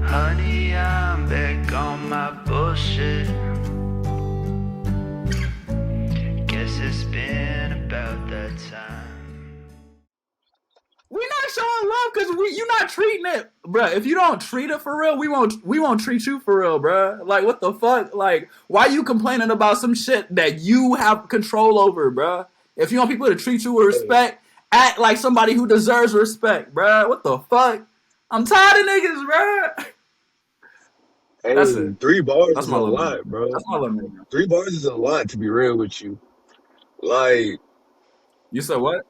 Honey, I'm back on my bullshit. Guess it's been about that time. We not showing love because you not treating it, bruh. If you don't treat it for real, we won't treat you for real, bruh. Like what the fuck? Like why you complaining about some shit that you have control over, bruh? If you want people to treat you with Hey, respect, act like somebody who deserves respect, bruh. What the fuck? I'm tired of niggas, bruh. That's it. hey, 3 bars That's is my a little minute. lot, bro. That's my little minute. 3 bars is a lot, to be real with you. Like, You said what?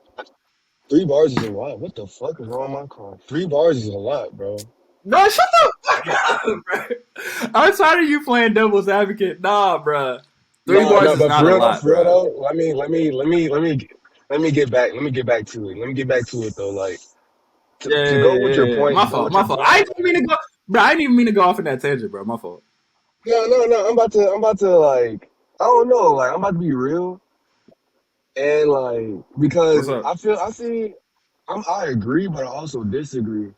3 bars is a lot. What the fuck is wrong with my car? 3 bars is a lot, bro. Bro, shut the fuck up, bro. I'm tired of you playing devil's advocate. Nah, bro. Three No, bars no, is but not a lot, for real bro. though, let me get back. Let me get back to it. Let me get back to it though. Like, Yeah, to yeah, go yeah, with yeah, your yeah. point, My to go fault, with my your fault. I point. didn't mean to go, bro. I didn't even mean to go off in that tangent, bro. My fault. No, no, no. I'm about to like, I don't know. Like, I'm about to be real and like, What's because up? I see, I agree, but I also disagree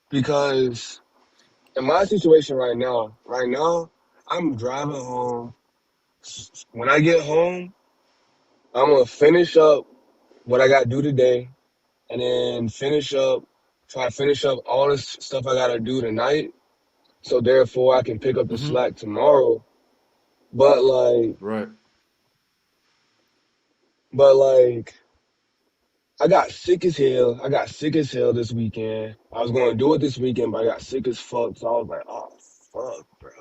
because in my situation right now, I'm driving home. When I get home, I'm gonna finish up what I gotta do today, and then try to finish up all this stuff I gotta do tonight. So therefore, I can pick up the Mm-hmm. slack tomorrow. But like, Right. but like, I got sick as hell. I got sick as hell this weekend. I was gonna do it this weekend, but I got sick as fuck. So I was like, oh fuck, bro.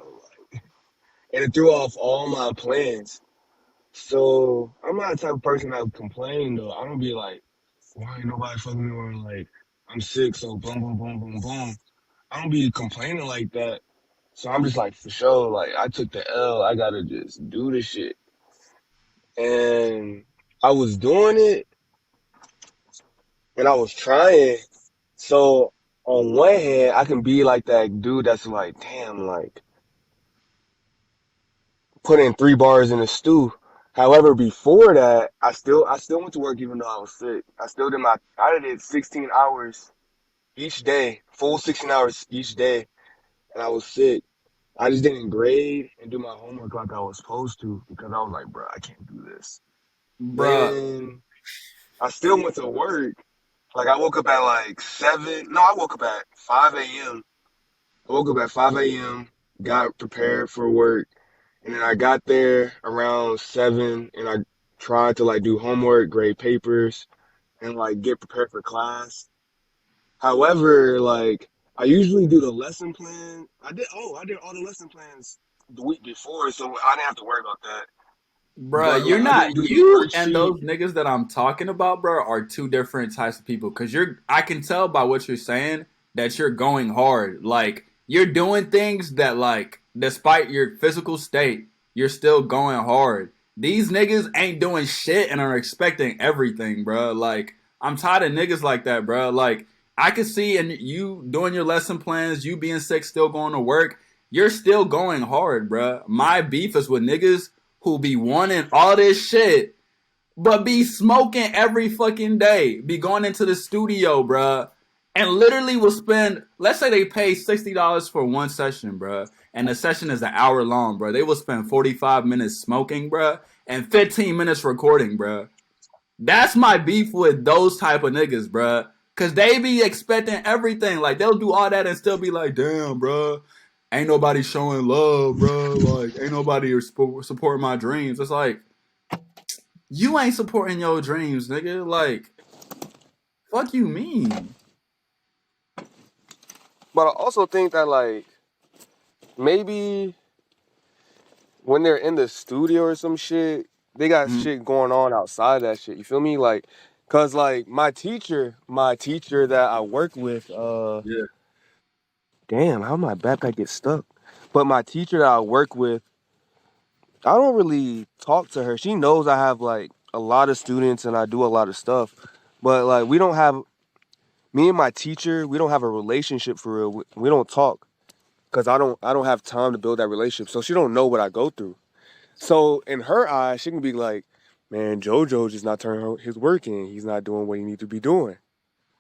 Like, and it threw off all my plans. So I'm not the type of person that would complain though. I don't be like, why ain't nobody fucking me or like I'm sick, so boom, boom, boom, boom, boom. I don't be complaining like that. So I'm just like, for sure, like I took the L. I gotta just do this shit. And I was doing it and I was trying. So on one hand, I can be like that dude that's like, damn, like putting 3 bars in a stew. However, before that, I still went to work even though I was sick. I did 16 hours each day, full 16 hours each day, and I was sick. I just didn't grade and do my homework like I was supposed to because I was like, bro, I can't do this. Bruh. Then I still went to work. Like I woke up at like 7. No, I woke up at 5 a.m. I woke up at 5 a.m., got prepared for work, and then I got there around 7 and I tried to like do homework, grade papers, and like get prepared for class. However, like I usually do the lesson plan. I did all the lesson plans the week before, so I didn't have to worry about that. Bruh, But you're like I not didn't do the you and worksheet. those niggas that I'm talking about, bro, are two different types of people. Cause I can tell by what you're saying that you're going hard. Like you're doing things that, like, despite your physical state, you're still going hard. These niggas ain't doing shit and are expecting everything, bro. Like I'm tired of niggas like that, bro. Like I could see in you doing your lesson plans, you being sick, still going to work. You're still going hard, bro. My beef is with niggas who be wanting all this shit, but be smoking every fucking day, be going into the studio, bruh, and literally will spend, let's say they pay $60 for one session, bruh, and the session is an hour long, bruh. They will spend 45 minutes smoking, bruh, and 15 minutes recording, bruh. That's my beef with those type of niggas, bruh. Cause they be expecting everything. Like they'll do all that and still be like, damn, bruh. Ain't nobody showing love, bro. Like, ain't nobody supporting my dreams. It's like, you ain't supporting your dreams, nigga. Like, fuck you mean? But I also think that like maybe when they're in the studio or some shit, they got Mm, shit going on outside that shit. You feel me? Like, cause like my teacher that I work with, yeah. damn, how my backpack get stuck? But my teacher that I work with, I don't really talk to her. She knows I have like a lot of students and I do a lot of stuff, but like we don't have me and my teacher. We don't have a relationship for real. We don't talk because I don't have time to build that relationship. So she don't know what I go through. So in her eyes, she can be like, man, JoJo just not turning his work in. He's not doing what he needs to be doing.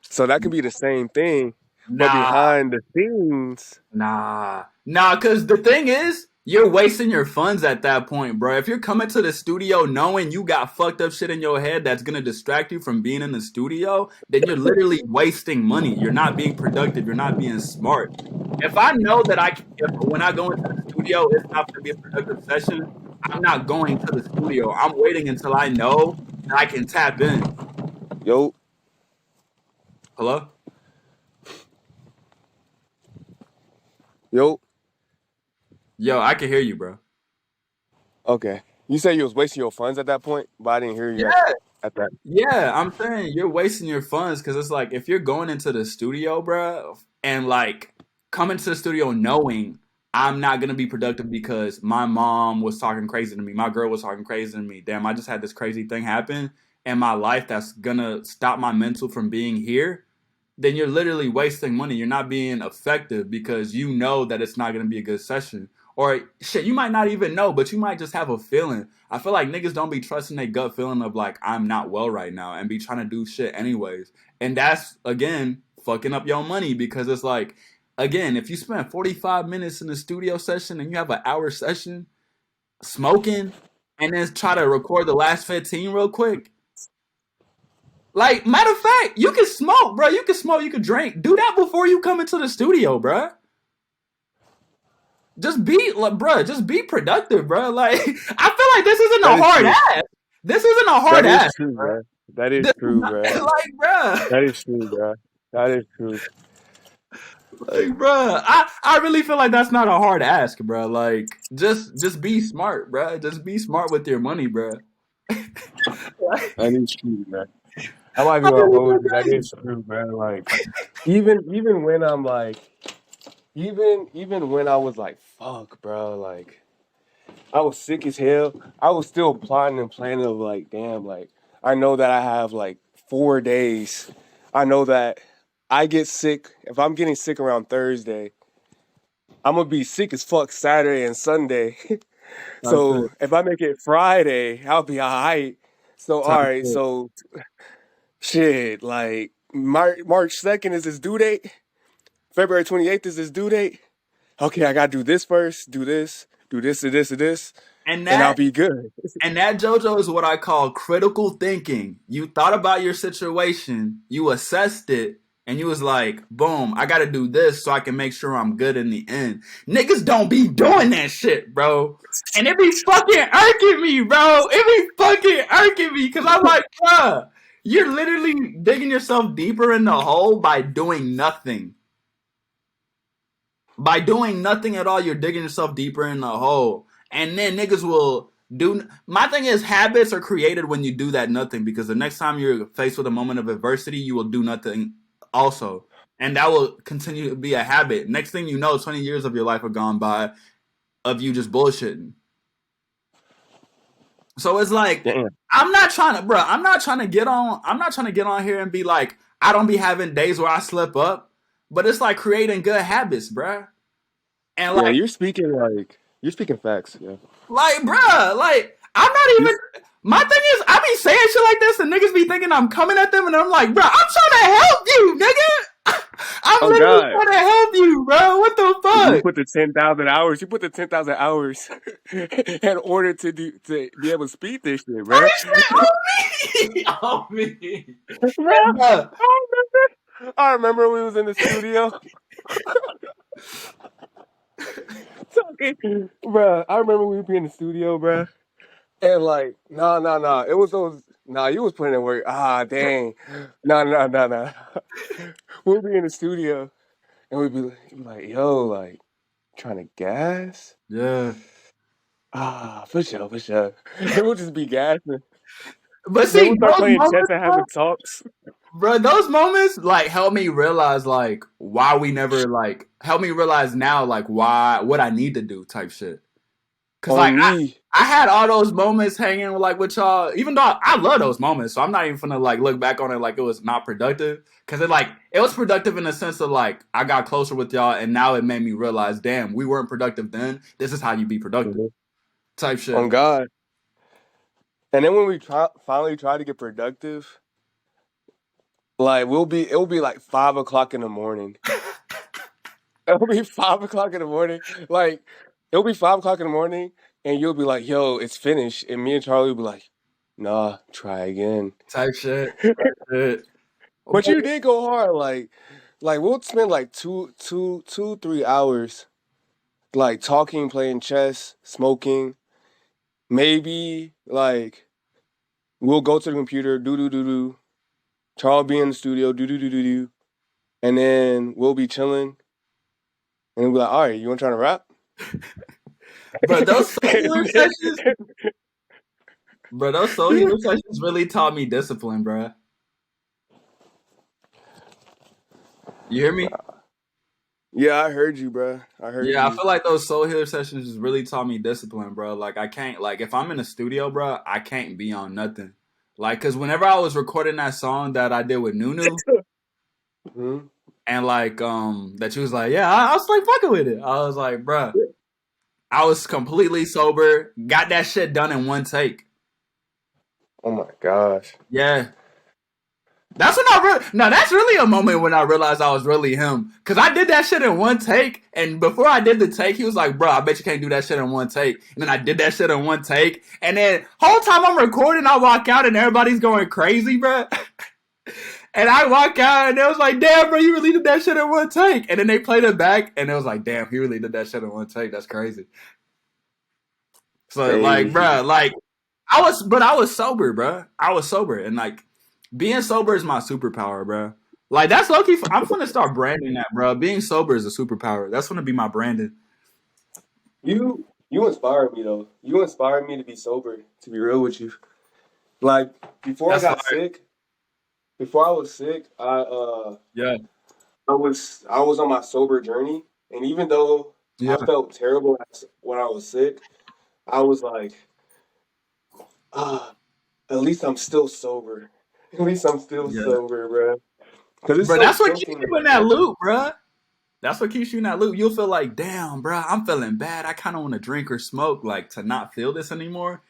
So that could be the same thing, but Nah, behind the scenes, because the thing is, you're wasting your funds at that point, bro. If you're coming to the studio knowing you got fucked up shit in your head that's gonna distract you from being in the studio, then you're literally wasting money. You're not being productive. You're not being smart. If I know that if when I go into the studio, it's not gonna be a productive session, I'm not going to the studio. I'm waiting until I know that I can tap in. yo, Hello? yo, Yo, I can hear you, bro. okay. You said you was wasting your funds at that point, but I didn't hear you Yeah. at that. Yeah, I'm saying you're wasting your funds because it's like if you're going into the studio, bro, and like coming to the studio knowing I'm not gonna be productive because my mom was talking crazy to me, my girl was talking crazy to me. Damn, I just had this crazy thing happen in my life that's gonna stop my mental from being here. Then you're literally wasting money. You're not being effective because you know that it's not gonna be a good session. Or shit, you might not even know, but you might just have a feeling. I feel like niggas don't be trusting their gut feeling of like I'm not well right now and be trying to do shit anyways. And that's again fucking up your money because it's like again, if you spend 45 minutes in the studio session and you have an hour session smoking and then try to record the last 15 real quick. Like matter of fact, you can smoke, bro. You can smoke, you can drink. Do that before you come into the studio, bro. Just be like, bro. Just be productive, bro. Like, I feel like this isn't That a is hard true. ask. This isn't a hard That is ask, true, bro. bro. That is This is true, not, bro. like, bro. That is true, bro. That is true. Like, bro. I really feel like that's not a hard ask, bro. Like, just be smart, bro. Just be smart with your money, bro. Like, That is true, bro. I might be I gonna really hold feel you. That crazy. is true, bro. Like, even when I'm like, even when I was like, fuck, bro. Like, I was sick as hell. I was still plotting and planning of like, damn, like, I know that I have like 4 days. I know that I get sick. If I'm getting sick around Thursday, I'm gonna be sick as fuck Saturday and Sunday. Type So shit. if I make it Friday, I'll be alright. So all Type right, shit. so shit, like March 2nd is his due date. February 28th is his due date. Okay, I gotta do this first, do this, and this, and this, And and I'll that be good. And that, JoJo, is what I call critical thinking. You thought about your situation, you assessed it, and you was like, boom, I gotta do this so I can make sure I'm good in the end. Niggas don't be doing that shit, bro. And it be fucking irking me, bro. It be fucking irking me because I'm like, bruh, you're literally digging yourself deeper in the hole by doing nothing. By doing nothing at all, you're digging yourself deeper in the hole. And then niggas will do. My thing is, habits are created when you do that nothing because the next time you're faced with a moment of adversity, you will do nothing also. And that will continue to be a habit. Next thing you know, 20 years of your life have gone by of you just bullshitting. So it's like, Damn. I'm not trying to get on here and be like, I don't be having days where I slip up. But it's like creating good habits, bruh. And Yeah, like, you're speaking facts. Yeah. Like, bruh, like, I'm not You, even. My thing is, I be saying shit like this, and niggas be thinking I'm coming at them, and I'm like, bruh, I'm trying to help you, nigga. I'm oh literally God, trying to help you, bro. What the you fuck? put the 10,000 hours. You put the 10,000 hours in order to be able to speed this shit, I bro. be straight on me, on me. Bro, And, bruh, I remember we was in the studio talking, bro. I remember we were in the studio, bro, and like, no, it was those. Nah, you was putting in work. Ah, dang. No. We'd be in the studio, and we'd be like, yo, like, trying to gas. Yeah, Ah, for sure, for sure. It would just be gassing. but Then we see, start those playing chess moments, and bro, having talks. those moments like help me realize like why we never like help me realize now like why what I need to do type shit. Cause like On me, I had all those moments hanging like with y'all, even though I love those moments, so I'm not even gonna like look back on it like it was not productive. Cause it was productive in the sense of like I got closer with y'all, and now it made me realize, damn, we weren't productive then. This is how you be productive, mhm, type on shit. God. And then when we finally try to get productive, like it'll be like 5 o'clock in the morning. It'll be 5 o'clock in the morning. Like it'll be 5 o'clock in the morning, and you'll be like, "Yo, it's finished," and me and Charlie will be like, "Nah, try again." Type shit. Type shit. But But you did go hard. Like we'll spend like 3 hours like talking, playing chess, smoking. Maybe like we'll go to the computer, do. Charles be in the studio, do, and then we'll be chilling, and we'll be like, "All right, you want to try to rap?" bro, those soul healer And sessions, then- bro, those soul healer sessions really taught me discipline, bro. You hear me? Yeah, I heard you, bro. I heard Yeah, I you. feel like those soul healer sessions just really taught me discipline, bro. Like I can't, like if I'm in the studio, bro, I can't be on nothing. Like, cause whenever I was recording that song that I did with Nunu, Mhm. and like that she was like, yeah, I was like fucking with it. I was like, bro, I was completely sober, got that shit done in one take. Oh my gosh. Yeah. That's when I really no. That's really a moment when I realized I was really him. Cause I did that shit in one take, and before I did the take, he was like, "Bro, I bet you can't do that shit in one take." And then I did that shit in one take, and then whole time I'm recording, I walk out and everybody's going crazy, bro. And I walk out and it was like, "Damn, bro, you really did that shit in one take." And then they played it back, and it was like, "Damn, he really did that shit in one take. That's crazy." So like, Hey. bro, like I was sober, bro. I was sober, and like being sober is my superpower, bro. Like that's low key. I'm gonna start branding that, bro. Being sober is a superpower. That's gonna be my branding. You inspire me though. You inspire me to be sober, to be real with you. Like before I That's fire. got sick, before I was sick, Yeah, I was on my sober journey, and even though yeah, I felt terrible when I was sick, I was like, ah, at least I'm still sober. At least I'm still yeah, sober, bro. Because it's bro. so That's what keeps tilting to you in that loop, bro. That's what keeps you in that loop. You'll feel like, damn, bro, I'm feeling bad. I kind of want to drink or smoke, like to not feel this anymore.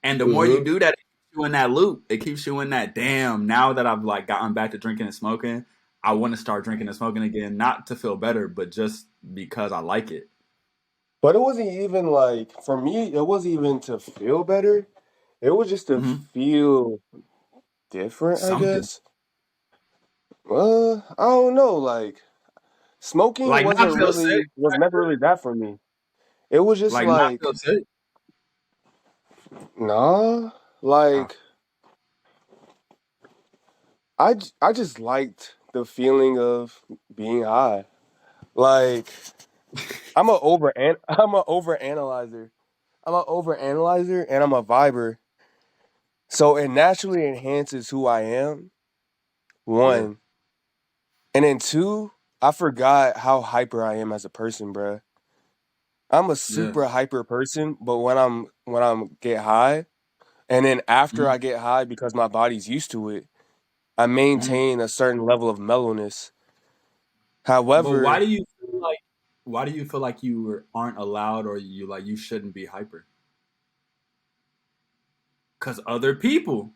And the more you hmm do that, it keeps you in that loop. It keeps you in that damn. Now that I've like gotten back to drinking and smoking, I want to start drinking and smoking again, not to feel better, but just because I like it. But it wasn't even like for me. It wasn't even to feel better. It was just to Mm-hmm. feel different, I Something guess. I don't know. Like smoking like not feel sick, was never really that for me. It was just like not like feel sick. nah. Oh, Like I just liked the feeling of being high. Like I'm a over analyzer. I'm an over analyzer and I'm a viber. So it naturally enhances who I am. yeah, One. And then two, I forgot how hyper I am as a person, bruh. I'm a yeah, super hyper person, but when I'm get high, and then after mm-hmm. I get high because my body's used to it, I Mm-hmm. maintain a certain level of mellowness. But why However, do you feel like? Why do you feel like aren't allowed, or you like you shouldn't be hyper? Because other people.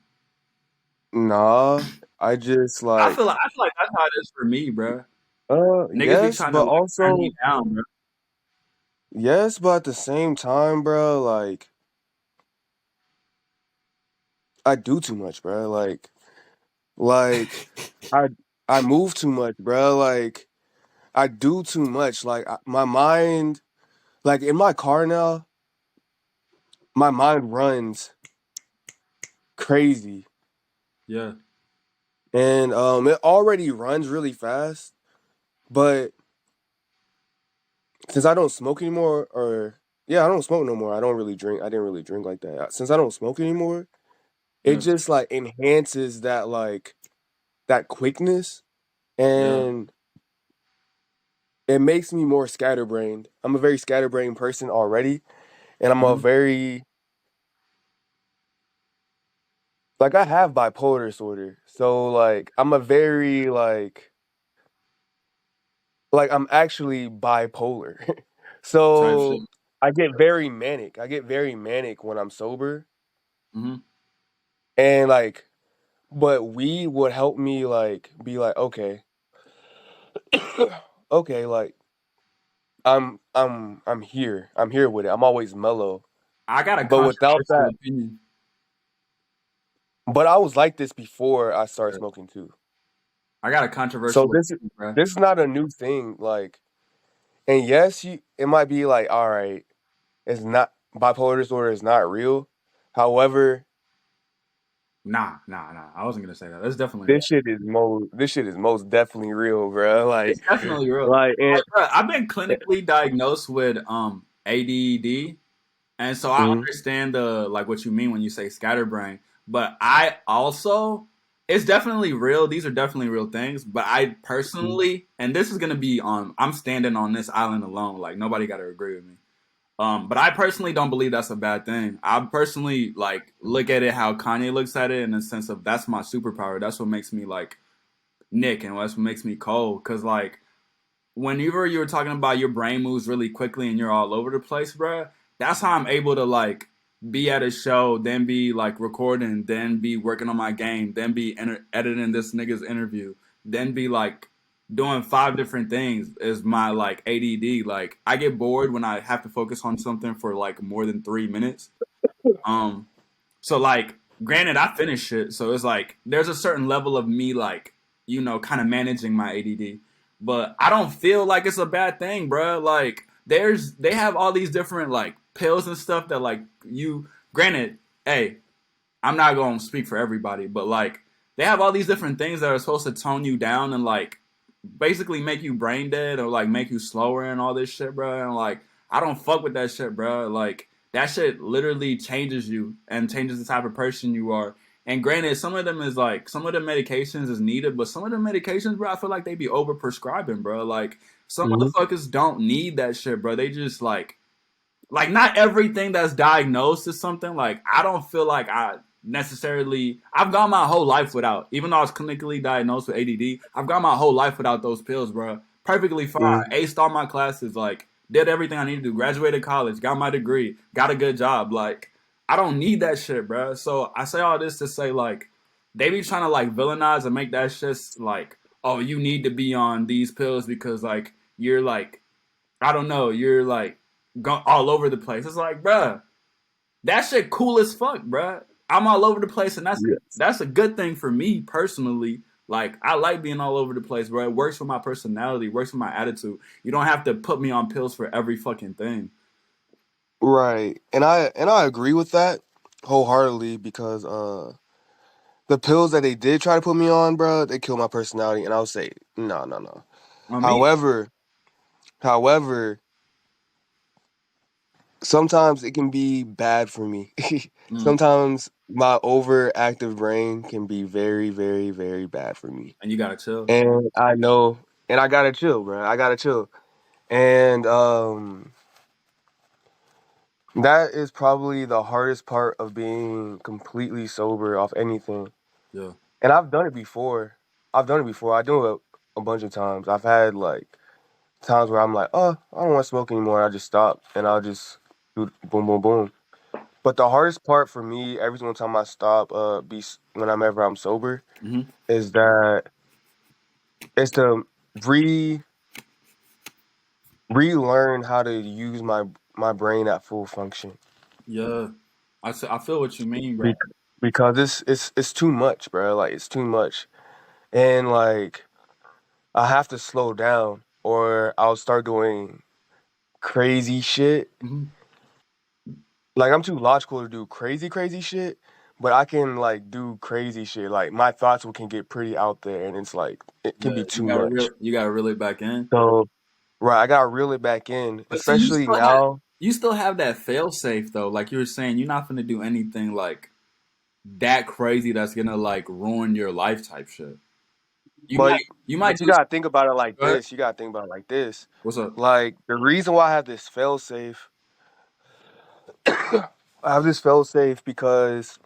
nah, I just like I feel like that's how it is for me, bro. Niggas be yes, trying to but like turn me also down, bro. yes, but at the same time, bro, like I do too much, bro. Like I I move too much, bro. Like I do too much. Like my mind, like in my car now, my mind runs crazy, Yeah. and it already runs really fast. But since I don't smoke anymore, or yeah, I don't smoke no more. I don't really drink. I didn't really drink like that. Since I don't smoke anymore, it Yeah. just like enhances that like that quickness, Yeah. and it makes me more scatterbrained. I'm a very scatterbrained person already, and I'm a Hmm. very like I have bipolar disorder. So like I'm a very like I'm actually bipolar. Type shit. So I get very manic. I get very manic when I'm sober. Hmm. And like, but weed would help me like be like, okay, okay, like I'm here. I'm here with it. I'm always mellow. I got a But without controversial that, opinion. but I was like this before I started Bro. smoking too. I got a So controversial this opinion, bro. this is not a new thing. Like, and yes, it might be like, all right, it's not bipolar disorder is not real. However, Nah. I wasn't gonna say that. That's definitely real. this shit is most definitely real, bro. It's definitely real. And Like, bro, I've been clinically diagnosed with ADD, and so I mhm, understand the like what you mean when you say scatterbrain. But I also, it's definitely real. These are definitely real things. But I mhm, personally, and this is gonna be on, I'm standing on this island alone. Like nobody got to agree with me. But I personally don't believe that's a bad thing. I personally like look at it how Kanye looks at it in the sense of that's my superpower. That's what makes me like Nick, and that's what makes me Cole. Cause like whenever you were talking about your brain moves really quickly and you're all over the place, bruh, that's how I'm able to like be at a show, then be like recording, then be working on my game, then be editing this nigga's interview, then be like doing five different things is my like ADD. Like I get bored when I have to focus on something for like more than 3 minutes. Um, so like, granted, I finished it, so it's like there's a certain level of me like kind of managing my ADD, but I don't feel like it's a bad thing, bro. Like they have all these different like pills and stuff that like you. Granted, hey, I'm not gonna speak for everybody, but like they have all these different things that are supposed to tone you down and like basically make you brain dead or like make you slower and all this shit, bro. And like I don't fuck with that shit, bro. Like that shit literally changes you and changes the type of person you are. And granted, some of them is like some of the medications is needed, but some of the medications, bro, I feel like they be over prescribing, bro. Like some mhm, motherfuckers don't need that shit, bro. They just like not everything that's diagnosed is something like I don't feel like I necessarily I've gone my whole life without, even though I was clinically diagnosed with ADD, I've gone my whole life without those pills, bro. Perfectly fine. mhm, Aced all my classes, like did everything I needed to do, graduated college, got my degree, got a good job. Like I don't need that shit, bro. So I say all this to say like they be trying to like villainize and make that shit like, oh, you need to be on these pills because like you're like I don't know, you're like all over the place. It's like, bruh, that shit cool as fuck, bruh. I'm all over the place, and yes, that's a good thing for me personally. Like, I like being all over the place, bro. It works for my personality, works for my attitude. You don't have to put me on pills for every fucking thing. right. And I agree with that wholeheartedly because the pills that they did try to put me on, bro, they killed my personality, and I would say no, no, no. On me, However, however, sometimes it can be bad for me. mm, Sometimes my overactive brain can be very, very, very bad for me. and you gotta chill. And I know, and I gotta chill, bro. I gotta chill. And that is probably the hardest part of being completely sober off anything. Yeah, And I've done it before. I've done it before. I do it a bunch of times. I've had like times where I'm like, oh, I don't want to smoke anymore. I just stop and I'll just do boom, boom, boom. But the hardest part for me, every single time I stop, whenever I'm sober, hmm is that is to re relearn how to use my brain at full function. yeah. I feel what you mean, bro. Be- because it's too much, bro. Like it's too much, and like I have to slow down, or I'll start doing crazy shit. hmm Like I'm too logical to do crazy, crazy shit, but I can like do crazy shit. Like my thoughts can get pretty out there, and it's like it can Yeah, be too much. you gotta reel it back in. So right, I gotta reel it back in, But see, especially now. you still have that fail safe though. Like you were saying, you're not gonna do anything like that crazy that's gonna like ruin your life type shit. But You might but you do. gotta think about it like Go ahead. this. You gotta think about it like this. What's up? Like the reason why I have this fail safe, I have this fail safe because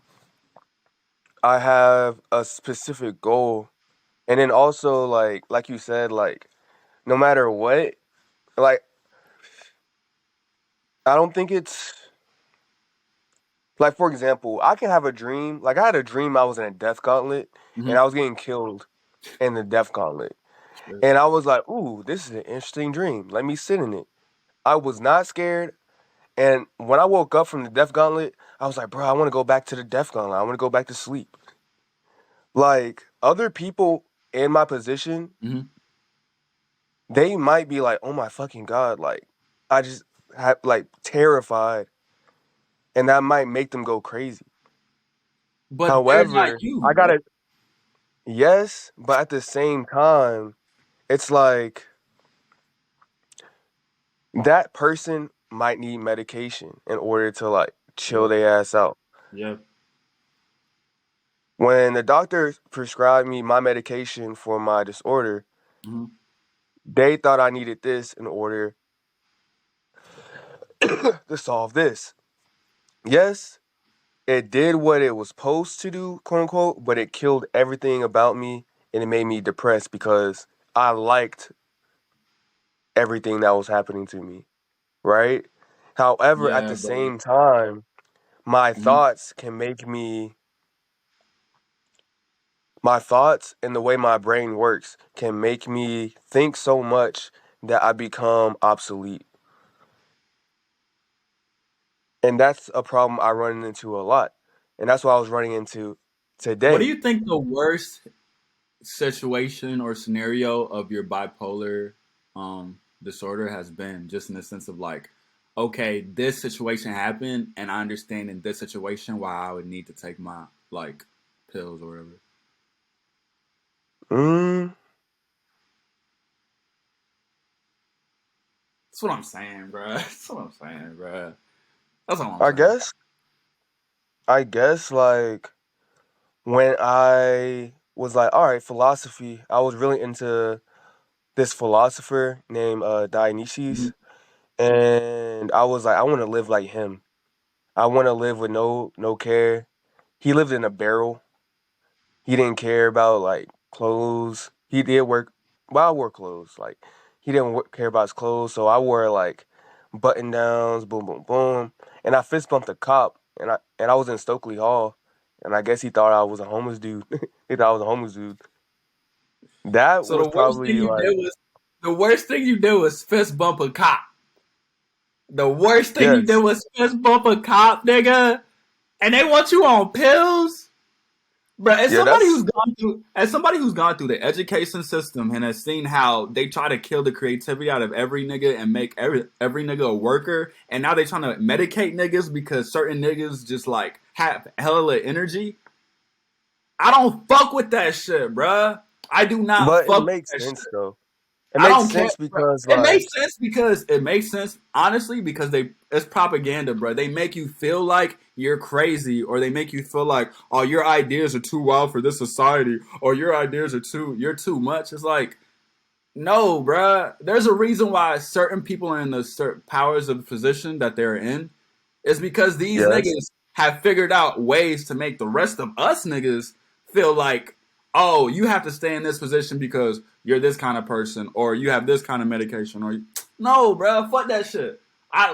I have a specific goal, and then also like you said, like no matter what, like I don't think it's Like, for example, I can have a dream. Like, I had a dream I was in a death gauntlet and Mm-hmm. I was getting killed in the death gauntlet. Shit. And I was like, ooh, this is an interesting dream. Let me sit in it. I was not scared. And when I woke up from the death gauntlet, I was like, bro, I want to go back to the death gauntlet. I want to go back to sleep. Like, other people in my position, Mm-hmm. they might be like, oh my fucking God. Like, I just have, like, terrified. And that might make them go crazy. But they're not However, you, I bro. gotta, yes, but at the same time, it's like that person might need medication in order to like chill Yep. their ass out. Yep. When the doctor prescribed me my medication for my disorder, Mm-hmm. they thought I needed this in order to solve this. Yes, it did what it was supposed to do, quote unquote, but it killed everything about me and it made me depressed because I liked everything that was happening to me, right? However, at Yeah, the bro. same time, my Mm-hmm. thoughts can make me, my thoughts and the way my brain works can make me think so much that I become obsolete. And that's a problem I run into a lot. And that's what I was running into What do today. you think the worst situation or scenario of your bipolar disorder has been? Just in the sense of like, okay, this situation happened, and I understand in this situation why I would need to take my like pills or whatever. Mm, That's what I'm saying, bro. That's what I'm saying, bro. That's all I'm I saying. guess, I guess like when I was like, all right, philosophy, I was really into this philosopher named Mm-hmm. Dionysius. And I was like, I want to live like him. I want to live with no care. He lived in a barrel. He didn't care about like clothes. He did work. Well, I wore clothes. Like he didn't care about his clothes, so I wore like button downs, boom, boom, boom. And I fist bumped a cop, and I was in Stokely Hall, and I guess he thought I was a homeless dude. He thought I was a homeless dude. That So the was worst thing probably you like, did was the worst thing you did was fist bump a cop. The worst thing you did yes, was fist bump a cop, nigga. And they want you on pills? Bro, yeah, that's as somebody who's gone through the education system and has seen how they try to kill the creativity out of every nigga and make every nigga a worker, and now they trying to medicate niggas because certain niggas just like have hella energy. I don't fuck with that shit, bruh. I do not but it fuck with makes that sense shit. though. It I makes don't care, sense bro. because It like, makes sense because it makes sense, honestly, because it's propaganda, bro. They make you feel like you're crazy, or they make you feel like, oh, your ideas are too wild for this society, or your ideas are you're too much. It's like, no, bro. There's a reason why certain people are in the certain powers of position that they're in. It's because these yes, niggas have figured out ways to make the rest of us niggas feel like, oh, you have to stay in this position because you're this kind of person, or you have this kind of medication, or no, bro, fuck that shit. I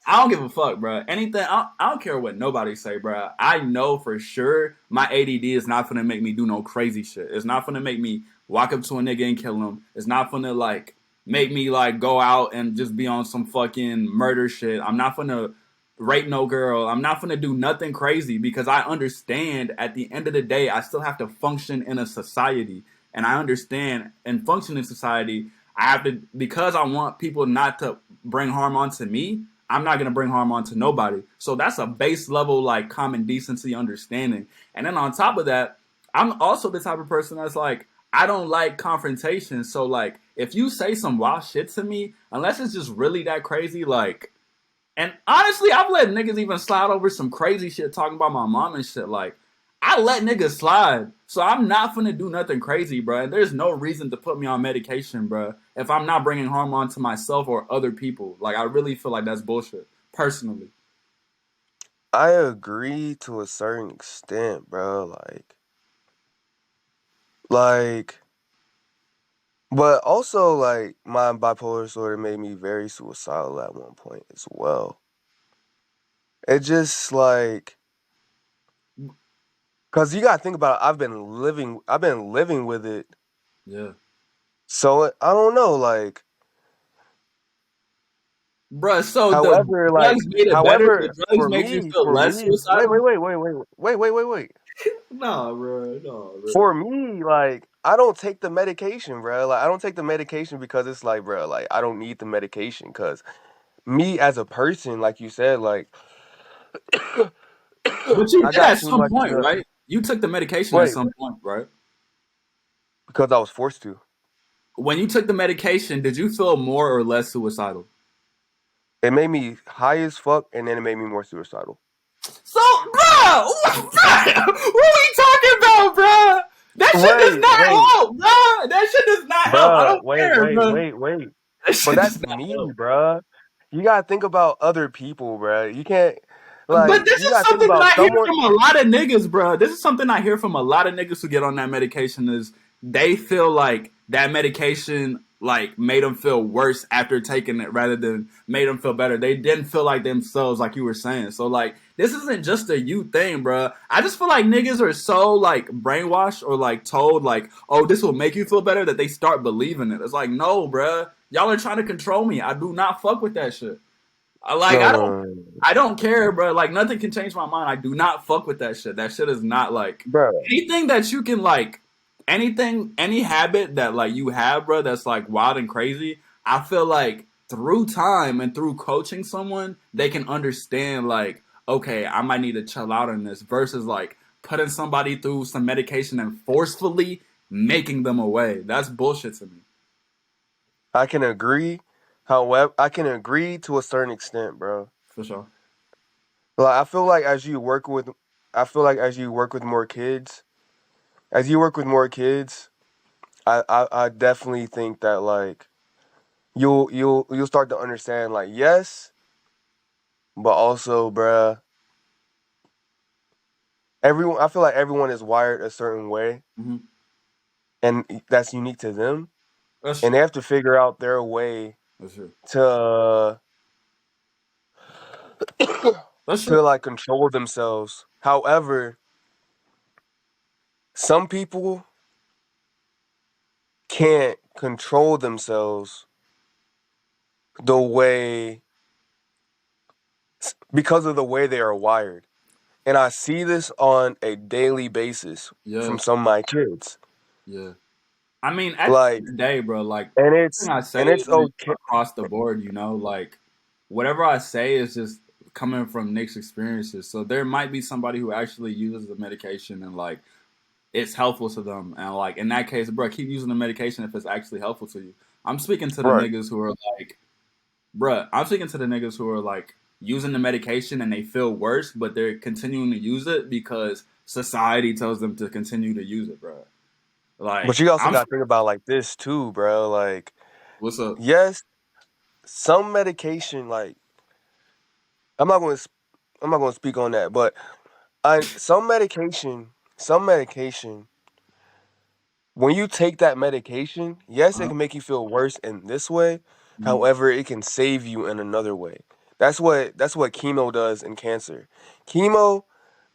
I don't give a fuck, bro. Anything, I don't care what nobody say, bro. I know for sure my ADD is not gonna make me do no crazy shit. It's not gonna make me walk up to a nigga and kill him. It's not gonna like make me like go out and just be on some fucking murder shit. I'm not gonna rape no girl. I'm not gonna do nothing crazy because I understand at the end of the day I still have to function in a society, and I understand and function in society. I have to, because I want people not to bring harm onto me. I'm not gonna bring harm onto nobody. So that's a base level like common decency understanding. And then on top of that, I'm also the type of person that's like, I don't like confrontation. So like if you say some wild shit to me, unless it's just really that crazy, like, and honestly, I've let niggas even slide over some crazy shit talking about my mom and shit. Like, I let niggas slide. So I'm not finna do nothing crazy, bro. And there's no reason to put me on medication, bro, if I'm not bringing harm onto myself or other people. Like, I really feel like that's bullshit, personally. I agree to a certain extent, bro. Like, but also like my bipolar disorder made me very suicidal at one point as well. It just like, cause you gotta think about it. I've been living with it. Yeah. So I don't know, like, Bruh, so the however, like, drugs made it better? The however, drugs makes you feel for less me, wait, suicidal? wait, wait, wait, wait, wait, wait, wait, wait. No, bro. No, bro. For me, like, I don't take the medication, bro. Like, I don't take the medication because it's like, bro, like, I don't need the medication. Cause me as a person, like you said, like, But you I did got at too some much in point, the right? You took the medication at wait some point, right? because I was forced to. When you took the medication, did you feel more or less suicidal? It made me high as fuck, and then it made me more suicidal. So, bro, what we talking about, bro? That shit does Wait, not wait, help, bro. That shit does not help. I bruh, don't wait, care, wait, bro. wait, wait. That But shit does that's not me, help. bruh. You gotta think about other people, bruh. You can't, But like, this you is gotta think something that about I hear someone. from a lot of niggas, bro. This is something I hear from a lot of niggas who get on that medication is they feel like that medication like made them feel worse after taking it rather than made them feel better. They didn't feel like themselves, like you were saying. So like this isn't just a you thing, bro. I just feel like niggas are so like brainwashed or like told like, oh, this will make you feel better that they start believing it. It's like, no, bro. Y'all are trying to control me. I do not fuck with that shit. Like No, no, no, no. I don't care, bro. Like nothing can change my mind. I do not fuck with that shit. That shit is not like Bruh. anything that you can like anything any habit that like you have, bro, that's like wild and crazy. I feel like through time and through coaching someone, they can understand like, okay, I might need to chill out on this versus like putting somebody through some medication and forcefully making them away. That's bullshit to me. I can agree. However, I can agree to a certain extent, bro. For sure. Like, I feel like as you work with more kids, as you work with more kids, I definitely think that like you'll start to understand like yes, but also, bruh, everyone. I feel like everyone is wired a certain way, Hmm. and that's unique to them, That's and they true. have to figure out their way That's true. to That's true. to like control themselves. However, some people can't control themselves the way because of the way they are wired. And I see this on a daily basis Yeah. from some of my kids. Yeah. I mean, at the Like end of the day, bro, like and everything I say it's isn't okay. across the board, you know? Like whatever I say is just coming from Nick's experiences. So there might be somebody who actually uses the medication and like it's helpful to them. And like in that case, bro, keep using the medication if it's actually helpful to you. I'm speaking to the Right. niggas who are like, bro, I'm speaking to the niggas who are like using the medication and they feel worse, but they're continuing to use it because society tells them to continue to use it, bro. But Like you also I'm gotta think about like this too, bro. Like, what's up? yes, some medication, like I'm not gonna I'm not gonna speak on that, but some medication, when you take that medication, yes, it Uh-huh. can make you feel worse in this way. Mhm. However, it can save you in another way. That's what chemo does in cancer. Chemo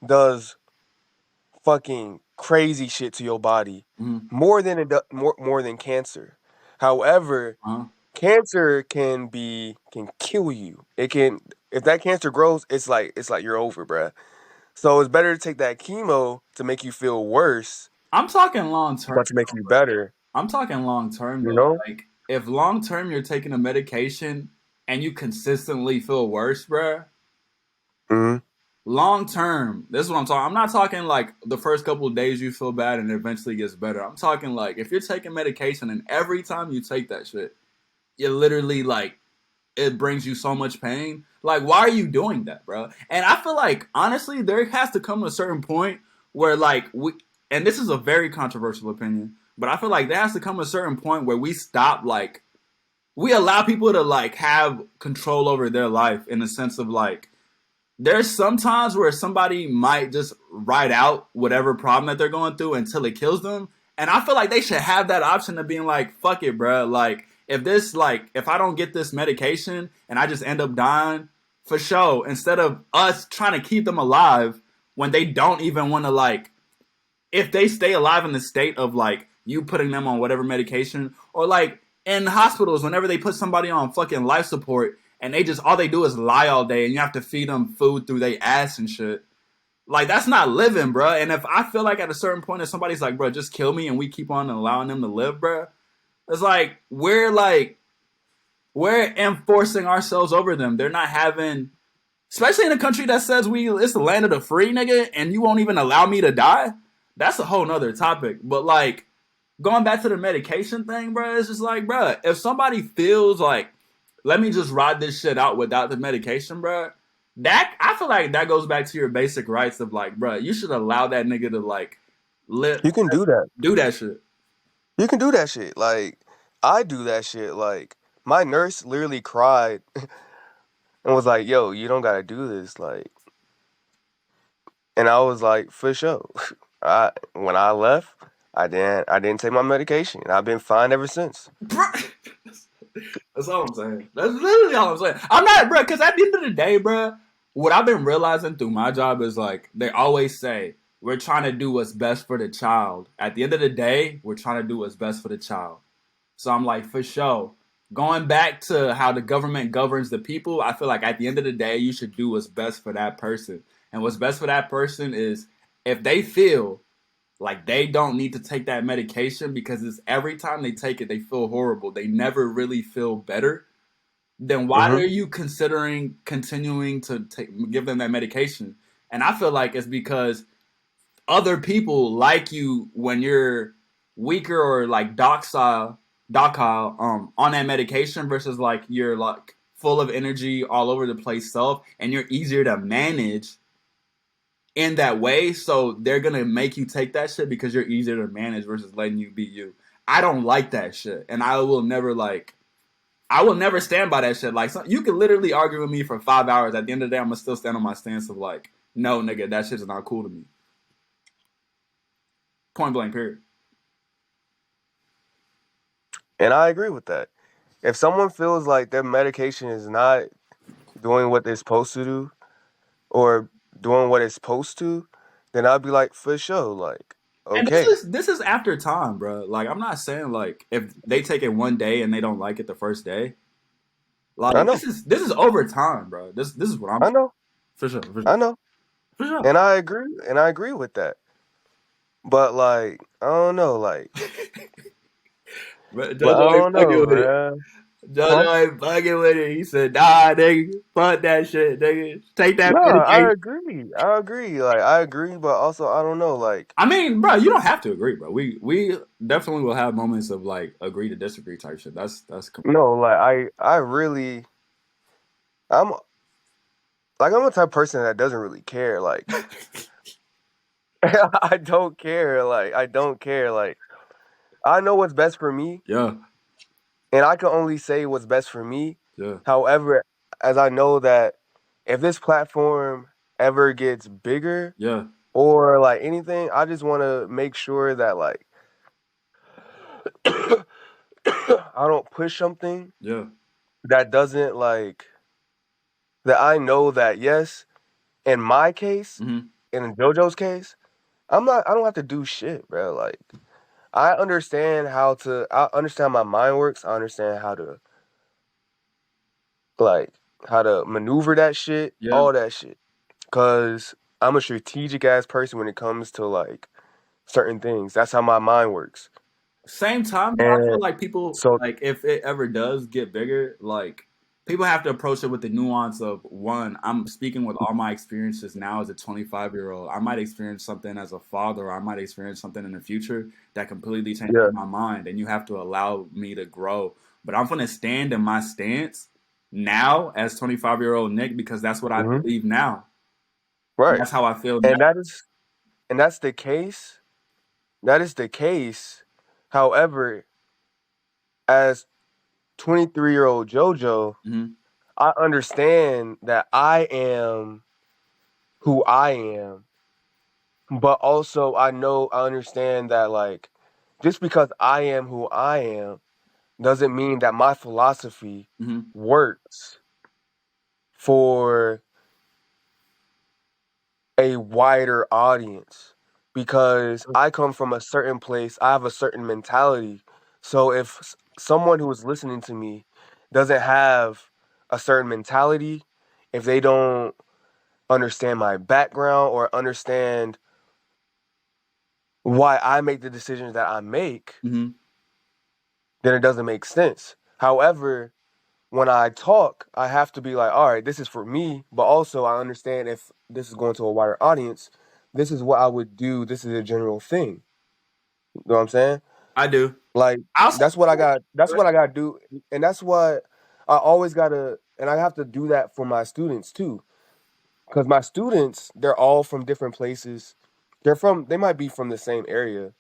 does fucking crazy shit to your body Mhm. more than more than cancer. However, Uh-huh. cancer can kill you. It can if that cancer grows, it's like you're over, bruh. So it's better to take that chemo to make you feel worse, I'm talking long term. but to make you better. I'm talking long term You though. know? Like if long term you're taking a medication and you consistently feel worse, bruh, Hmm. long term, this is what I'm talking. I'm not talking like the first couple of days you feel bad and it eventually gets better. I'm talking like if you're taking medication and every time you take that shit, you literally like it brings you so much pain. Like, why are you doing that, bro? And I feel like honestly, there has to come a certain point where like we, and this is a very controversial opinion, but I feel like there has to come a certain point where we stop like we allow people to like have control over their life in the sense of like there's sometimes where somebody might just ride out whatever problem that they're going through until it kills them. And I feel like they should have that option of being like, fuck it, bro. Like, if this, like, if I don't get this medication and I just end up dying, for sure. Instead of us trying to keep them alive when they don't even want to like, if they stay alive in the state of like you putting them on whatever medication, or like in hospitals whenever they put somebody on fucking life support and they just all they do is lie all day and you have to feed them food through their ass and shit. Like that's not living, bro. And if I feel like at a certain point if somebody's like, bro, just kill me and we keep on allowing them to live, bro, it's like we're enforcing ourselves over them. They're not having, especially in a country that says it's the land of the free, nigga, and you won't even allow me to die. That's a whole nother topic. But like going back to the medication thing, bro, it's just like, bro, if somebody feels like, let me just ride this shit out without the medication, bro, that I feel like that goes back to your basic rights of like, bro, you should allow that nigga to like live, You can do that. do that shit. You can do that shit. Like, I do that shit. Like, my nurse literally cried and was like, "Yo, you don't gotta do this." Like, and I was like, "For sure." When I left, I didn't take my medication. I've been fine ever since. Bro, that's all I'm saying. That's literally all I'm saying. I'm not, bro, because at the end of the day, bro, what I've been realizing through my job is like they always say we're trying to do what's best for the child. At the end of the day, we're trying to do what's best for the child. So I'm like, for sure. Going back to how the government governs the people, I feel like at the end of the day, you should do what's best for that person. And what's best for that person is if they feel like they don't need to take that medication because it's every time they take it, they feel horrible. They never really feel better. Then why Hmm. are you considering continuing to give them that medication? And I feel like it's because other people like you when you're weaker or like docile on that medication versus like you're like full of energy all over the place self and you're easier to manage in that way, so they're gonna make you take that shit because you're easier to manage versus letting you be you. I don't like that shit, and I will never stand by that shit. Like you can literally argue with me for 5 hours. At the end of the day, I'm gonna still stand on my stance of like, no, nigga, that shit is not cool to me. Point blank, period. And I agree with that. If someone feels like their medication is not doing what they're supposed to do or doing what it's supposed to, then I'd be like, for sure, like, And this okay. is this is after time, bro. Like I'm not saying like if they take it one day and they don't like it the first day. I Like know, this is over time, bro. This is what I'm I saying. know, For sure, for sure, I know. for sure. And I agree with that. But like, I don't know, like, But but I JoJo ain't don't know, fucking with it. man. Huh? JoJo ain't fucking with it. He said, nah, nigga, fuck that shit, nigga. Take that No, I medication. agree. I agree. Like, I agree, but also I don't know, like, I mean, bro, you don't have to agree, bro. We definitely will have moments of like agree to disagree type shit. That's no, like, I really, I'm I'm the type of person that doesn't really care. Like, I don't care. Like, I don't care. Like, I know what's best for me, yeah, and I can only say what's best for me. yeah, However, as I know that if this platform ever gets bigger yeah, or like anything, I just want to make sure that like I don't push something yeah. that doesn't like that I know that yes, in my case, Mm-hmm. in JoJo's case, I don't have to do shit, bro. Like I understand my mind works. I understand like how to maneuver that shit, Yeah. all that shit. Cause I'm a strategic ass person when it comes to like certain things. That's how my mind works. Same time, though, I feel And like people so like if it ever does get bigger, like people have to approach it with the nuance of one. I'm speaking with all my experiences now as a 25-year-old. I might experience something as a father, or I might experience something in the future that completely changes yeah. my mind, and you have to allow me to grow. But I'm gonna stand in my stance now as 25-year-old Nick because that's what I Hmm. believe now, and Right. that's how I feel now. And that's the case. That is the case. However, as 23-year-old JoJo, Hmm. I understand that I am who I am, but also I understand that like just because I am who I am doesn't mean that my philosophy Hmm. works for a wider audience because I come from a certain place, I have a certain mentality. So if someone who is listening to me doesn't have a certain mentality, if they don't understand my background or understand why I make the decisions that I make, Mm-hmm. then it doesn't make sense. However, when I talk, I have to be like, all right, this is for me, but also I understand if this is going to a wider audience, this is what I would do. This is a general thing. You know what I'm saying? I do. Like I'll say, that's what I got. That's what I got to do, and that's what I always got to. And I have to do that for my students too, because my students, they're all from different places. They might be from the same area,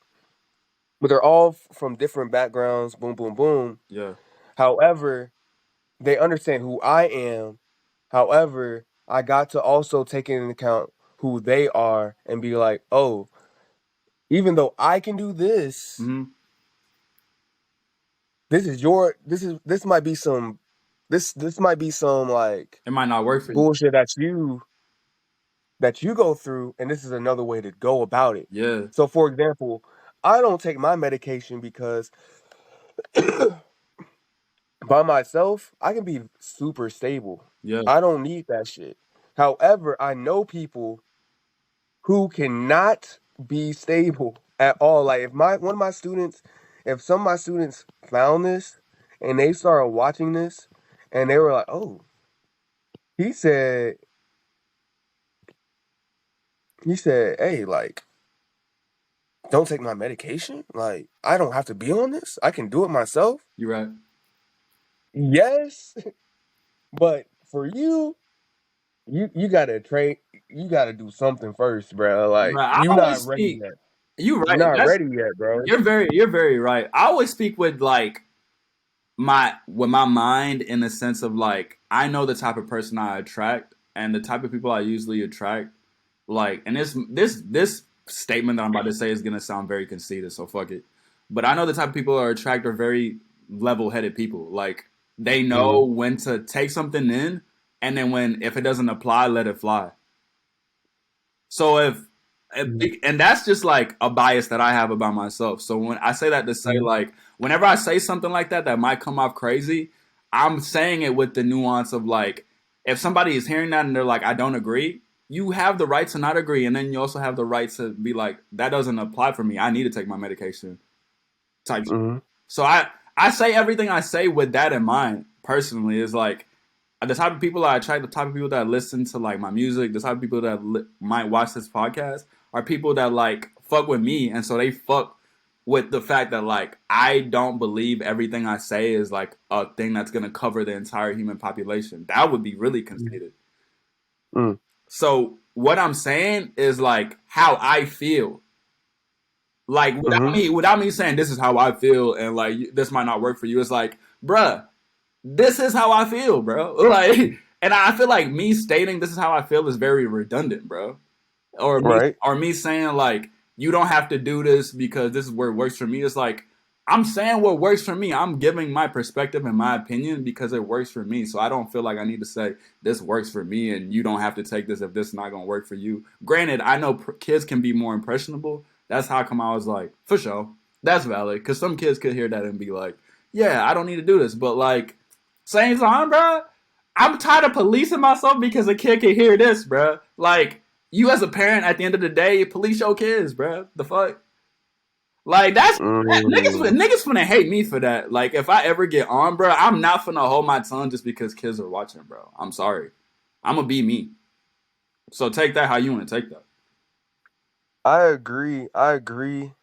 but they're all from different backgrounds. Boom, boom, boom. yeah, However, they understand who I am. However, I got to also take into account who they are and be like, oh, even though I can do this, mm-hmm. this might be some this might be some like It might not work for you. bullshit that you go through, and this is another way to go about it. Yeah, So for example, I don't take my medication because by myself, I can be super stable. yeah, I don't need that shit. However, I know people who cannot be stable at all. Like if if some of my students found this and they started watching this and they were like, "Oh, he said hey, like don't take my medication? Like I don't have to be on this. I can do it myself." you're right. Yes, but for you got to train, you got to do something first, bro. Like Bro, I you're not always ready speak. yet. You're You're right. not That's ready yet, bro. you're very right. I always speak with like my mind in the sense of like I know the type of person I attract and the type of people I usually attract. Like, and this statement that I'm about to say is gonna sound very conceited, so fuck it. But I know the type of people are attracted are very level headed people. Like they know Mm-hmm. when to take something in, and then when if it doesn't apply, let it fly. So and that's just like a bias that I have about myself. So when I say that to say Mm-hmm. like whenever I say something like that might come off crazy, I'm saying it with the nuance of like if somebody is hearing that and they're like I don't agree, you have the right to not agree and then you also have the right to be like that doesn't apply for me. I need to take my medication type shit. Mm-hmm. So I say everything I say with that in mind personally is like the type of people I attract, the type of people that listen to like my music, the type of people that might watch this podcast are people that like fuck with me, and so they fuck with the fact that like I don't believe everything I say is like a thing that's gonna cover the entire human population. That would be really conceited. Mm-hmm. So what I'm saying is like how I feel. Like Mm-hmm. without me saying this is how I feel and like this might not work for you. It's like, bruh, this is how I feel, bro. Like, and I feel like me stating this is how I feel is very redundant, bro. Right. Or me saying like you don't have to do this because this is where it works for me. It's like I'm saying what works for me. I'm giving my perspective and my opinion because it works for me. So I don't feel like I need to say this works for me and you don't have to take this if this is not gonna work for you. Granted, I know kids can be more impressionable. That's how come I was like, for sure, that's valid. Because some kids could hear that and be like, yeah, I don't need to do this. But like, same time, bro, I'm tired of policing myself because a kid can hear this, bro. Like, you as a parent, at the end of the day, police your kids, bro. The fuck? Like, Mm. niggas finna hate me for that. Like, if I ever get on, bro, I'm not finna hold my tongue just because kids are watching, bro. I'm sorry. I'm gonna be me. So take that how you wanna take that. I agree. I agree.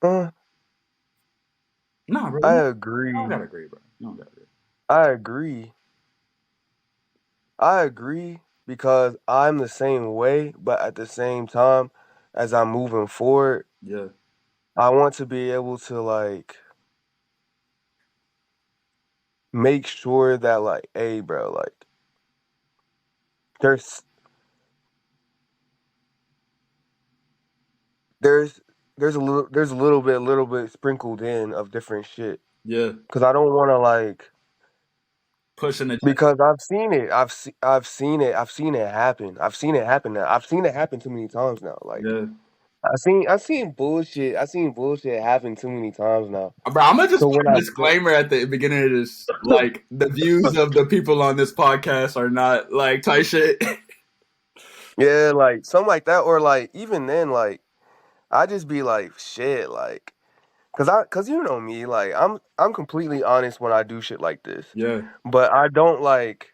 Uh, Nah, bro, I you don't agree. gotta agree, bro. You don't gotta agree. I agree. I agree because I'm the same way, but at the same time, as I'm moving forward, Yeah, I want to be able to like make sure that like, hey, bro, like there's there's there's a little bit sprinkled in of different shit yeah, because I don't want to like pushing the. Because I've seen it. I've seen it. I've seen it happen. I've seen it happen now. I've seen it happen too many times now. Like Yeah. I seen bullshit. I seen bullshit happen too many times now. Bro, I'm gonna just So put when a I disclaimer at the beginning of this. Like, the views of the people on this podcast are not like type shit. yeah, like something like that, or like even then, like I just be like shit, like cause you know me, like I'm completely honest when I do shit like this, Yeah. but I don't like.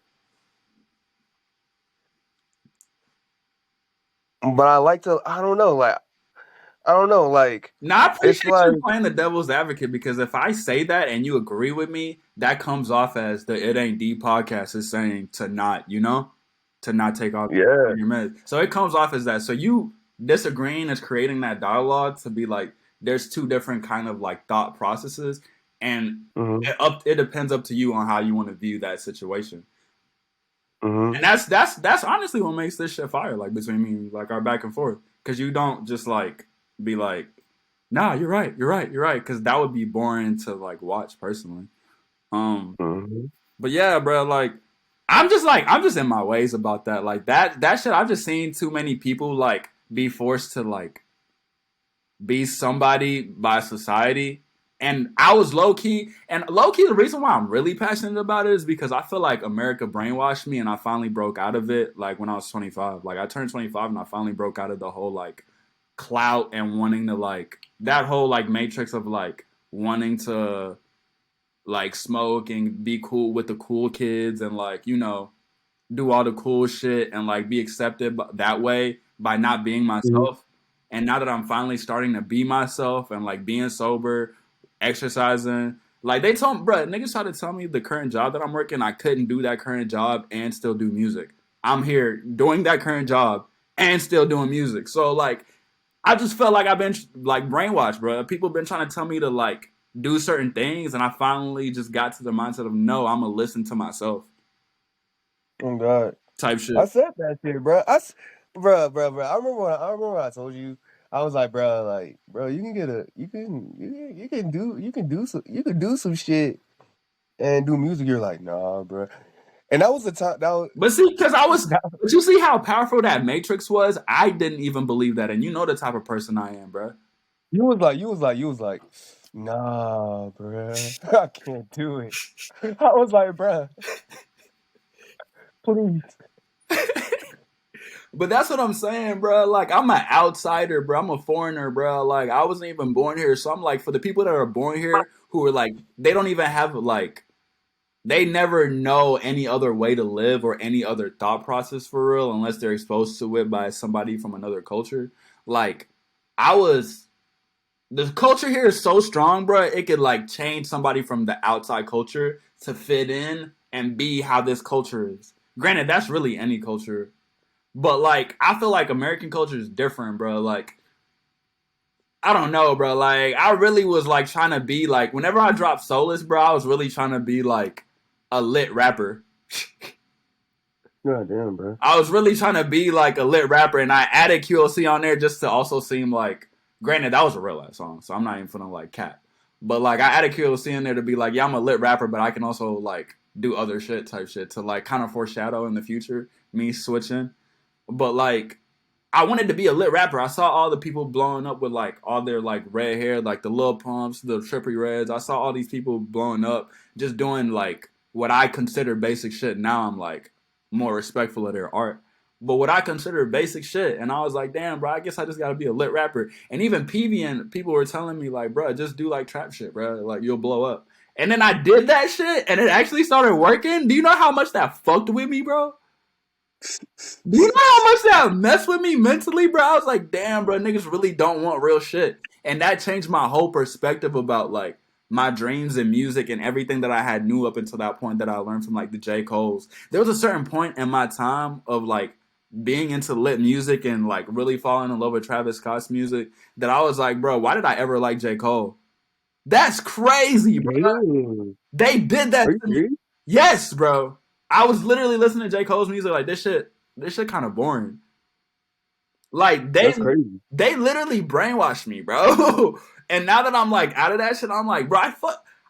But I like to. I don't know, like I don't know, like Now, I it's appreciate like you playing the devil's advocate because if I say that and you agree with me, that comes off as the It Ain't Deep podcast is saying to not, to not take off yeah. your meds. So it comes off as that. So you disagreeing is creating that dialogue to be like, there's two different kind of like thought processes, and Mhm. it depends up to you on how you want to view that situation. Mhm. And that's honestly what makes this shit fire, like between me and like our back and forth. Cause you don't just like be like, nah, you're right, you're right, you're right. Because that would be boring to like watch personally. Um, Mhm. but yeah, bro, like I'm just in my ways about that. Like that shit. I've just seen too many people like be forced to like be somebody by society. And I was low key. The reason why I'm really passionate about it is because I feel like America brainwashed me, and I finally broke out of it. Like when I was 25, like I turned 25, and I finally broke out of the whole like clout and wanting to like that whole like matrix of like wanting to like smoke and be cool with the cool kids and like do all the cool shit and like be accepted that way by not being Mhm. myself. And now that I'm finally starting to be myself and like being sober, exercising, like they told me, bro, niggas tried to tell me the current job that I'm working, I couldn't do that current job and still do music. I'm here doing that current job and still doing music. So like I just felt like I've been like brainwashed, bro. People been trying to tell me to like do certain things, and I finally just got to the mindset of no, I'm gonna listen to myself Oh God. type I shit. said that shit, bro. Bro. I remember when I told you. I was like, bro, you can get a, you can do some shit and do music. You're like, nah, bro. And that was the time. But see, because I was, That, but you see how powerful that Matrix was. I didn't even believe that, and you know the type of person I am, bro. you was like, nah, bro. I can't do it. I was like, bro, please. But that's what I'm saying, bro. Like I'm an outsider, bro. I'm a foreigner, bro. Like I wasn't even born here, so I'm like for the people that are born here who are like they don't even have like they never know any other way to live or any other thought process for real unless they're exposed to it by somebody from another culture. Like I was the culture here is so strong, bro. It could like change somebody from the outside culture to fit in and be how this culture is. Granted, that's really any culture, but like I feel like American culture is different, bro. Like I don't know, bro. Like I really was like trying to be like whenever I dropped Solus, bro, I was really trying to be like a lit rapper. God damn, bro. I was really trying to be like a lit rapper, and I added QLC on there just to also seem like. Granted, that was a real ass song, so I'm not even gonna like cap. But like, I added QLC in there to be like, yeah, I'm a lit rapper, but I can also like do other shit type shit to like kind of foreshadow in the future me switching. But like, I wanted to be a lit rapper. I saw all the people blowing up with like all their like red hair, like the Lil Pumps, the Trippy Reds. I saw all these people blowing up, just doing like what I consider basic shit. Now I'm like more respectful of their art. But what I consider basic shit, and I was like, damn, bro, I guess I just gotta be a lit rapper. And even PV and people were telling me like, bro, just do like trap shit, bro. Like you'll blow up. And then I did that shit, and it actually started working. Do you know how much that fucked with me, bro? Do you know how much that messed with me mentally, bro? I was like, damn, bro, niggas really don't want real shit. And that changed my whole perspective about like my dreams and music and everything that I had knew up until that point that I learned from like the J. Cole's. There was a certain point in my time of like being into lit music and like really falling in love with Travis Scott's music that I was like, bro, why did I ever like J. Cole? That's crazy, bro. Damn. They did that Are you to me. serious? Yes, bro. I was literally listening to J. Cole's music like this shit kind of boring. Like That's crazy. they literally brainwashed me, bro. And now that I'm like out of that shit, I'm like, bro,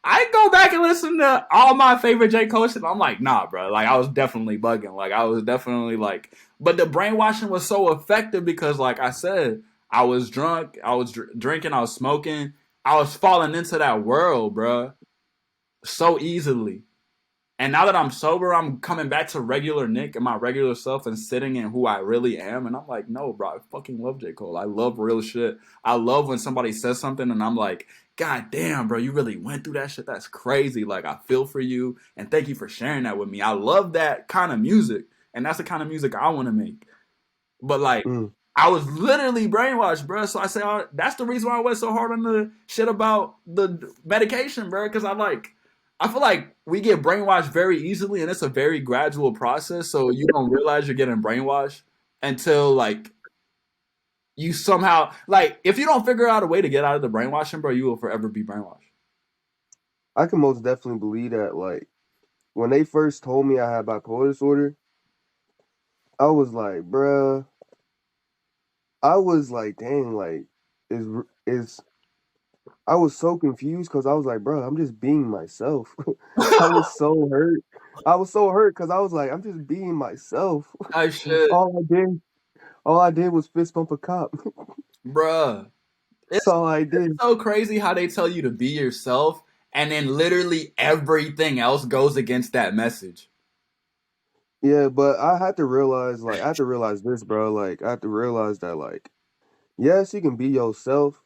I go back and listen to all my favorite J. Cole shit. I'm like, nah, bro. Like, I was definitely bugging. Like, I was definitely like, but the brainwashing was so effective because, like I said, I was drunk, I was drinking, I was smoking, I was falling into that world, bro, so easily. And now that I'm sober, I'm coming back to regular Nick and my regular self and sitting in who I really am. And I'm like, no, bro, I fucking love J. Cole. I love real shit. I love when somebody says something and I'm like, God damn, bro, you really went through that shit. That's crazy. Like, I feel for you. And thank you for sharing that with me. I love that kind of music. And that's the kind of music I want to make. But, like, Mm. I was literally brainwashed, bro. So I say, oh, that's the reason why I went so hard on the shit about the medication, bro. Because I feel like we get brainwashed very easily, and it's a very gradual process. So you don't realize you're getting brainwashed until like you somehow like if you don't figure out a way to get out of the brainwashing, bro, you will forever be brainwashed. I can most definitely believe that. Like when they first told me I had bipolar disorder, I was like, bruh. I was like, dang, like is I was so confused because I was like, bro, I'm just being myself. I was so hurt. I was so hurt because I was like, I'm just being myself. I should, all I did, all I did was fist bump a cop. bruh. That's It's all I did. so crazy how they tell you to be yourself, and then literally everything else goes against that message. Yeah, but I had to realize, like, I had to realize this, bro. Like, I had to realize that, like, yes, you can be yourself.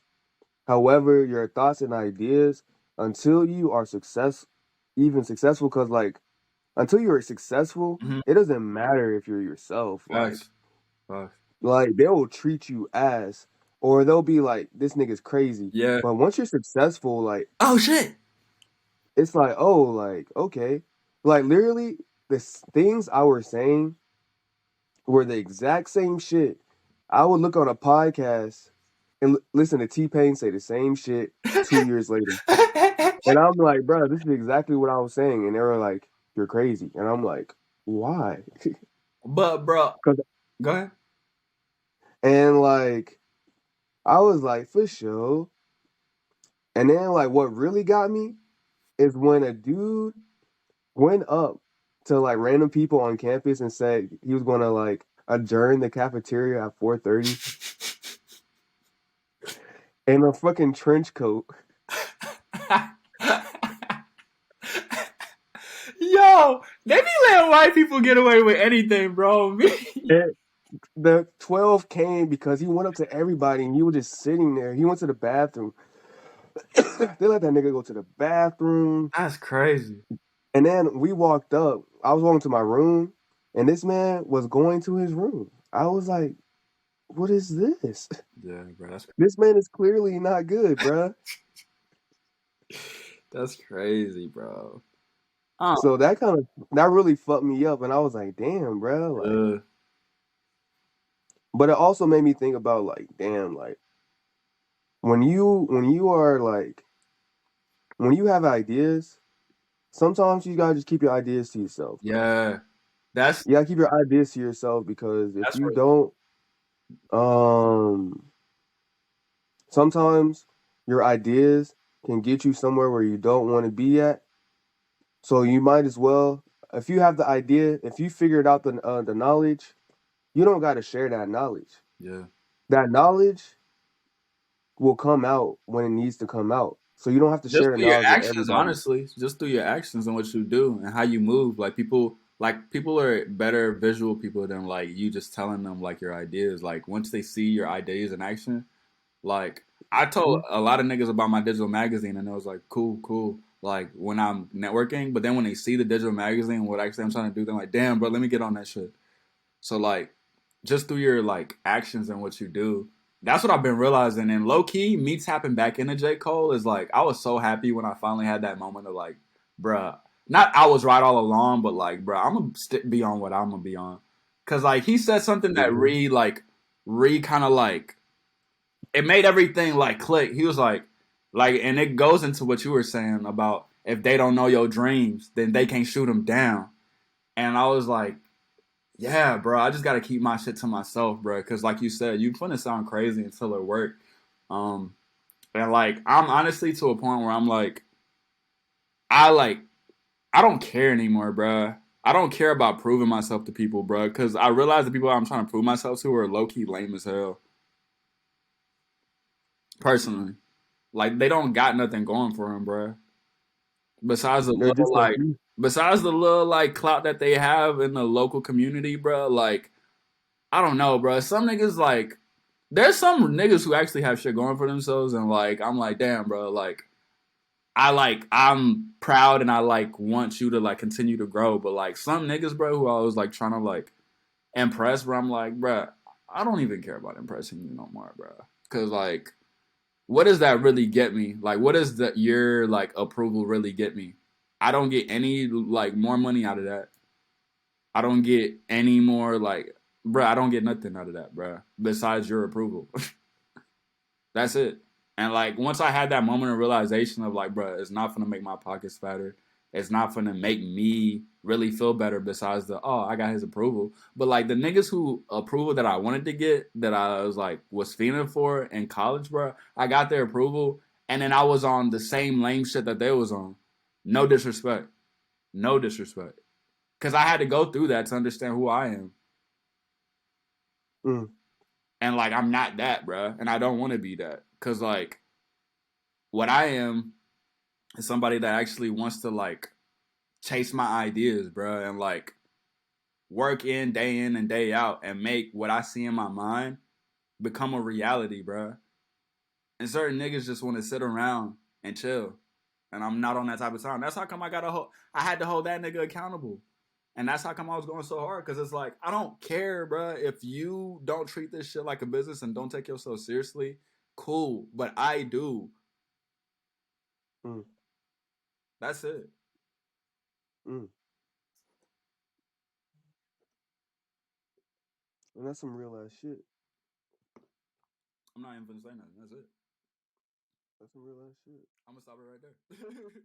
However, your thoughts and ideas, until you are even successful, because, like, until you are successful, Mm-hmm. it doesn't matter if you're yourself. Facts. Facts. Like they will treat you as, or they'll be like, this nigga's crazy. Yeah. But once you're successful, like, Oh shit. it's like, oh, like, okay. Like, literally, things I was saying were the exact same shit. I would look on a podcast and listen to T-Pain say the same shit 2 years later. And I'm like, bro, this is exactly what I was saying. And they were like, you're crazy. And I'm like, why? But bro, 'Cause- go ahead. and like, I was like, for sure. And then, like, what really got me is when a dude went up to like random people on campus and said he was going to like adjourn the cafeteria at 4:30 in a fucking trench coat. Yo, they be letting white people get away with anything, bro. And the 12 came because he went up to everybody and he was just sitting there. He went to the bathroom. They let that nigga go to the bathroom. That's crazy. And then we walked up. I was walking to my room and this man was going to his room. I was like, what is this? Yeah, bro. This man is clearly not good, bruh. That's crazy, bro. So that really fucked me up, and I was like, damn, bro. Like, but it also made me think about like, damn, like when you are like when you have ideas, sometimes you gotta just keep your ideas to yourself, bro. Yeah, that's You gotta keep your ideas to yourself because if that's you where don't, sometimes your ideas can get you somewhere where you don't want to be at. So you might as well, if you have the idea, if you figured out the knowledge, you don't got to share that knowledge. yeah. That knowledge will come out when it needs to come out. So you don't have to Just share the through your knowledge with actions, everybody. honestly. Just through your actions and what you do and how you move. People are better visual people than like you just telling them like your ideas. Like once they see your ideas in action, like I told Mhm. a lot of niggas about my digital magazine and it was like cool, cool. Like when I'm networking, but then when they see the digital magazine, what actually I'm trying to do, they're like, damn, bro, let me get on that shit. So like, just through your like actions and what you do, that's what I've been realizing. And low key, me tapping back into J Cole is like, I was so happy when I finally had that moment of like, bruh, not I was right all along, but like, bruh, I'm gonna be on what I'm gonna be on, cause like he said something that Mhm. re kind of like it made everything like click. He was like, and it goes into what you were saying about if they don't know your dreams, then they can't shoot them down. And I was like, yeah, bro, I just gotta keep my shit to myself, bro. Cause like you said, you finna sound crazy until it work. And like I'm honestly to a point where I'm like, I like I don't care anymore, bruh. I don't care about proving myself to people, bruh, because I realize the people I'm trying to prove myself to are low key lame as hell. Personally, like they don't got nothing going for them, bruh. Besides the They're little just like like, you. besides the little like clout that they have in the local community, bruh. Like I don't know, bruh. Some niggas like there's some niggas who actually have shit going for themselves, and like I'm like, damn, bro. I'm proud and I like want you to like continue to grow, but like some niggas, bro, who I was like trying to like impress, bro, I'm like, bro, I don't even care about impressing you no more, bro. Cause like, what does that really get me? Like, what does your like approval really get me? I don't get any like more money out of that. I don't get any more like, bro. I don't get nothing out of that, bro. Besides your approval. That's it. And like once I had that moment of realization of like, bro, it's not gonna make my pockets fatter. It's not gonna make me really feel better. Besides the I got his approval. But like the niggas who approval that I wanted to get, that I was like was fiending for in college, bro, I got their approval, and then I was on the same lame shit that they was on. No disrespect, no disrespect, because I had to go through that to understand who I am, Mm. and like I'm not that, bro, and I don't want to be that, cause like what I am is somebody that actually wants to like chase my ideas, bro, and like work in and day out and make what I see in my mind become a reality, bro. And certain niggas just want to sit around and chill, and I'm not on that type of time. That's how come I had to hold that nigga accountable. And that's how come I was going so hard, because it's like I don't care, bro. If you don't treat this shit like a business and don't take yourself seriously, cool. But I do. Mm. That's it. Mm. And that's some real ass shit. I'm not even gonna say nothing. That's it. That's some real ass shit. I'm gonna stop it right there.